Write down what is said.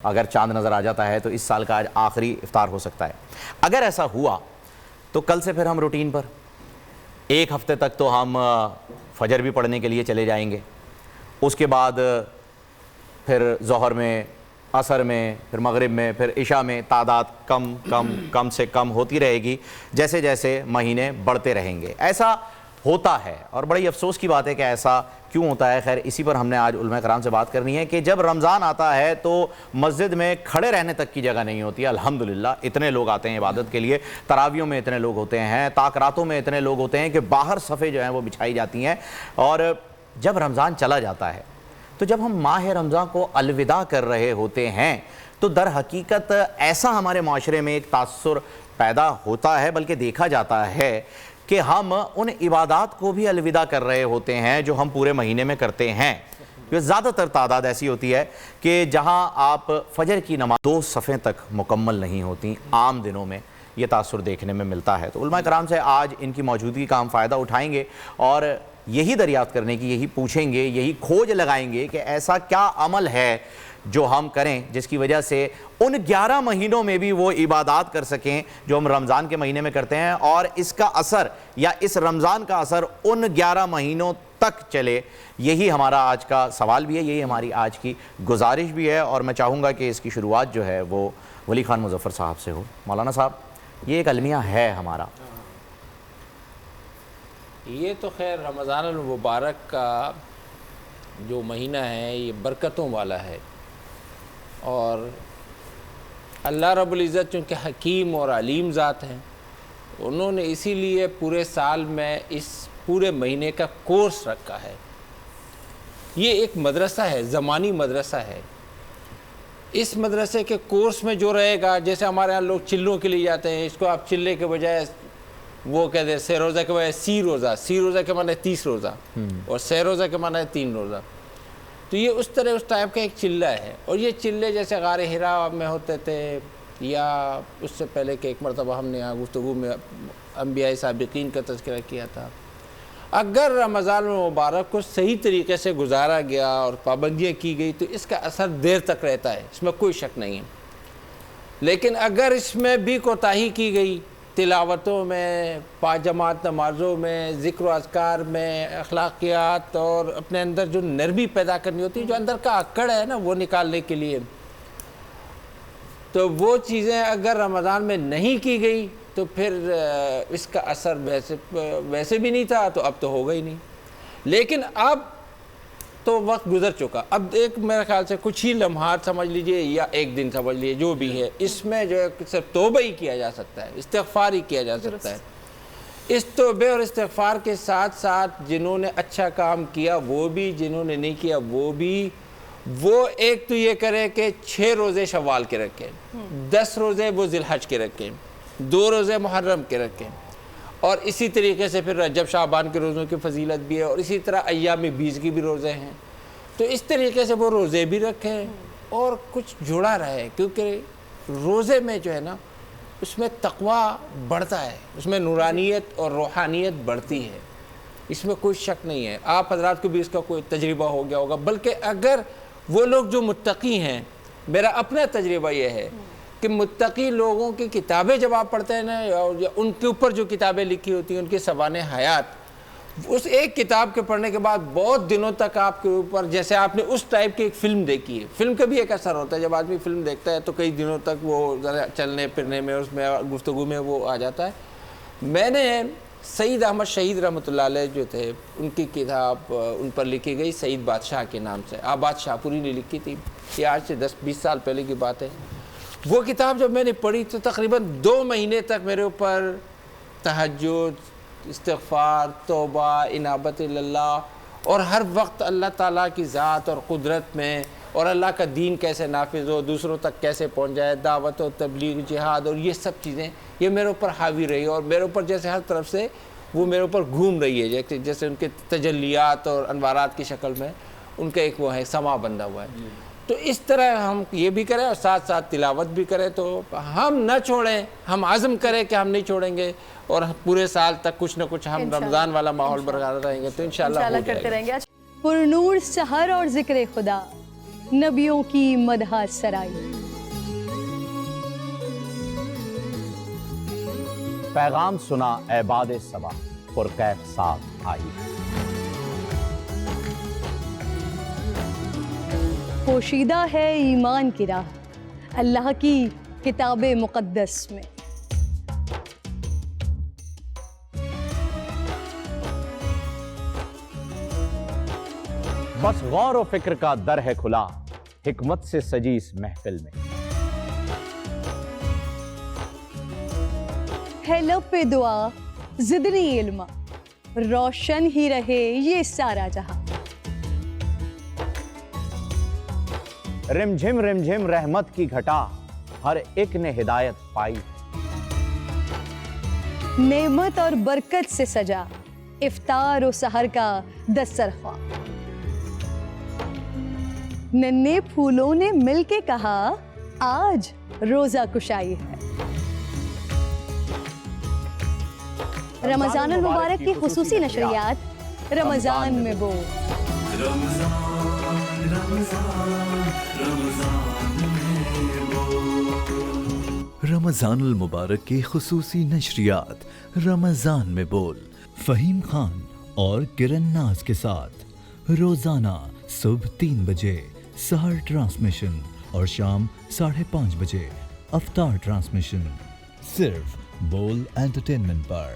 اگر چاند نظر آ جاتا ہے تو اس سال کا آج آخری افطار ہو سکتا ہے۔ اگر ایسا ہوا تو کل سے پھر ہم روٹین پر ایک ہفتے تک تو ہم فجر بھی پڑھنے کے لیے چلے جائیں گے، اس کے بعد پھر ظہر میں، عصر میں، پھر مغرب میں، پھر عشاء میں تعداد کم سے کم ہوتی رہے گی جیسے جیسے مہینے بڑھتے رہیں گے۔ ایسا ہوتا ہے اور بڑی افسوس کی بات ہے کہ ایسا کیوں ہوتا ہے۔ خیر اسی پر ہم نے آج علماء کرام سے بات کرنی ہے کہ جب رمضان آتا ہے تو مسجد میں کھڑے رہنے تک کی جگہ نہیں ہوتی ہے۔ الحمدللہ اتنے لوگ آتے ہیں عبادت کے لیے، تراویوں میں اتنے لوگ ہوتے ہیں، تاکراتوں میں اتنے لوگ ہوتے ہیں کہ باہر صفیں جو ہیں وہ بچھائی جاتی ہیں۔ اور جب رمضان چلا جاتا ہے تو جب ہم ماہ رمضان کو الوداع کر رہے ہوتے ہیں تو در حقیقت ایسا ہمارے معاشرے میں ایک تاثر پیدا ہوتا ہے، بلکہ دیکھا جاتا ہے کہ ہم ان عبادات کو بھی الوداع کر رہے ہوتے ہیں جو ہم پورے مہینے میں کرتے ہیں۔ زیادہ تر تعداد ایسی ہوتی ہے کہ جہاں آپ فجر کی نماز 2 صفیں تک مکمل نہیں ہوتی، عام دنوں میں یہ تاثر دیکھنے میں ملتا ہے۔ تو علماء کرام سے آج ان کی موجودگی کا ہم فائدہ اٹھائیں گے اور یہی دریافت کرنے کی، یہی پوچھیں گے، یہی کھوج لگائیں گے کہ ایسا کیا عمل ہے جو ہم کریں جس کی وجہ سے ان 11 مہینوں میں بھی وہ عبادات کر سکیں جو ہم رمضان کے مہینے میں کرتے ہیں، اور اس کا اثر یا اس رمضان کا اثر ان 11 مہینوں تک چلے۔ یہی ہمارا آج کا سوال بھی ہے، یہی ہماری آج کی گزارش بھی ہے، اور میں چاہوں گا کہ اس کی شروعات جو ہے وہ ولی خان مظفر صاحب سے ہو۔ مولانا صاحب، یہ ایک المیہ ہے ہمارا، یہ تو خیر رمضان المبارک کا جو مہینہ ہے یہ برکتوں والا ہے، اور اللہ رب العزت چونکہ حکیم اور علیم ذات ہیں، انہوں نے اسی لیے پورے سال میں اس پورے مہینے کا کورس رکھا ہے۔ یہ ایک مدرسہ ہے، زمانی مدرسہ ہے۔ اس مدرسے کے کورس میں جو رہے گا، جیسے ہمارے ہاں لوگ چلوں کے لیے جاتے ہیں، اس کو آپ چلے کے بجائے وہ کہتے ہیں 6 روزہ کے بجائے سی روزہ کے معنی 30 روزہ، اور 6 روزہ کے معنی 3 روزہ۔ تو یہ اس طرح اس ٹائپ کا ایک چلہ ہے، اور یہ چلے جیسے غار حرا میں ہوتے تھے، یا اس سے پہلے کہ ایک مرتبہ ہم نے یہاں گفتگو میں انبیاء سابقین کا تذکرہ کیا تھا۔ اگر رمضان المبارک کو صحیح طریقے سے گزارا گیا اور پابندیاں کی گئی تو اس کا اثر دیر تک رہتا ہے، اس میں کوئی شک نہیں ہے۔ لیکن اگر اس میں بھی کوتاہی کی گئی، تلاوتوں میں، پاجماعت نمازوں میں، ذکر و اذکار میں، اخلاقیات، اور اپنے اندر جو نرمی پیدا کرنی ہوتی ہے، جو اندر کا اکڑ ہے نا وہ نکالنے کے لیے، تو وہ چیزیں اگر رمضان میں نہیں کی گئی تو پھر اس کا اثر ویسے بھی نہیں تھا، تو اب تو ہوگا ہی نہیں۔ لیکن اب تو وقت گزر چکا، اب ایک میرے خیال سے کچھ ہی لمحات سمجھ لیجئے یا ایک دن سمجھ لیجئے، جو بھی ہے اس میں جو ہے صرف توبہ ہی کیا جا سکتا ہے، استغفار ہی کیا جا سکتا ہے۔ اس توبہ اور استغفار کے ساتھ ساتھ جنہوں نے اچھا کام کیا وہ بھی، جنہوں نے نہیں کیا وہ بھی، وہ ایک تو یہ کرے کہ 6 روزے شوال کے رکھیں، 10 روزے وہ ذی الحج کے رکھیں، 2 روزے محرم کے رکھیں، اور اسی طریقے سے پھر رجب شعبان کے روزوں کی فضیلت بھی ہے، اور اسی طرح ایام 20 کی بھی روزے ہیں، تو اس طریقے سے وہ روزے بھی رکھیں اور کچھ جڑا رہے، کیونکہ روزے میں جو ہے نا اس میں تقوی بڑھتا ہے، اس میں نورانیت اور روحانیت بڑھتی ہے، اس میں کوئی شک نہیں ہے۔ آپ حضرات کو بھی اس کا کوئی تجربہ ہو گیا ہوگا، بلکہ اگر وہ لوگ جو متقی ہیں، میرا اپنا تجربہ یہ ہے کہ متقی لوگوں کی کتابیں جب آپ پڑھتے ہیں نا، یا ان کے اوپر جو کتابیں لکھی ہوتی ہیں، ان کی سوانح حیات، اس ایک کتاب کے پڑھنے کے بعد بہت دنوں تک آپ کے اوپر، جیسے آپ نے اس ٹائپ کی ایک فلم دیکھی ہے، فلم کا بھی ایک اثر ہوتا ہے، جب آدمی فلم دیکھتا ہے تو کئی دنوں تک وہ ذرا چلنے پھرنے میں، اس میں گفتگو میں وہ آ جاتا ہے۔ میں نے سعید احمد شہید رحمۃ اللہ علیہ جو تھے، ان کی کتاب ان پر لکھی گئی سعید بادشاہ کے نام سے، آباد شاہ پوری نے لکھی تھی، یہ آج سے 10-20 سال پہلے کی بات ہے۔ وہ کتاب جب میں نے پڑھی تو تقریباً 2 مہینے تک میرے اوپر تہجد، استغفار، توبہ، انابت اللہ، اور ہر وقت اللہ تعالیٰ کی ذات اور قدرت میں، اور اللہ کا دین کیسے نافذ ہو، دوسروں تک کیسے پہنچ جائے، دعوت و تبلیغ، جہاد، اور یہ سب چیزیں یہ میرے اوپر حاوی رہی، اور میرے اوپر جیسے ہر طرف سے وہ میرے اوپر گھوم رہی ہے، جیسے ان کے تجلیات اور انوارات کی شکل میں ان کا ایک وہ ہے سما بندہ ہوا ہے۔ تو اس طرح ہم یہ بھی کریں اور ساتھ ساتھ تلاوت بھی کریں، تو ہم نہ چھوڑیں، ہم عزم کریں کہ ہم نہیں چھوڑیں گے، اور پورے سال تک کچھ نہ کچھ ہم رمضان والا ماحول برقرار رہیں گے تو انشاءاللہ ہو کرتے جائے رہیں گا۔ گے۔ پرنور سحر اور ذکر خدا، نبیوں کی مدح سرائی. پیغام سنا اے باد صبا پرکیف صاحب آئی. پوشیدہ ہے ایمان کی راہ اللہ کی کتاب مقدس میں. بس غور و فکر کا در ہے کھلا حکمت سے سجی اس محفل میں. ہے لب پہ دعا زدنی علم روشن ہی رہے یہ سارا جہاں. رم جھم رحمت کی گھٹا ہر ایک نے ہدایت پائی. نعمت اور برکت سے سجا افطار و سحر کا دسترخواں. ننھے پھولوں نے مل کے کہا آج روزہ کشائی ہے. رمضان المبارک کی خصوصی نشریات رمضان میں بول. رمضان المبارک کی خصوصی نشریات رمضان میں بول فہیم خان اور کرن ناز کے ساتھ روزانہ صبح 3 بجے سحر ٹرانسمیشن اور شام 5:30 بجے افطار ٹرانسمیشن صرف بول انٹرٹینمنٹ پر.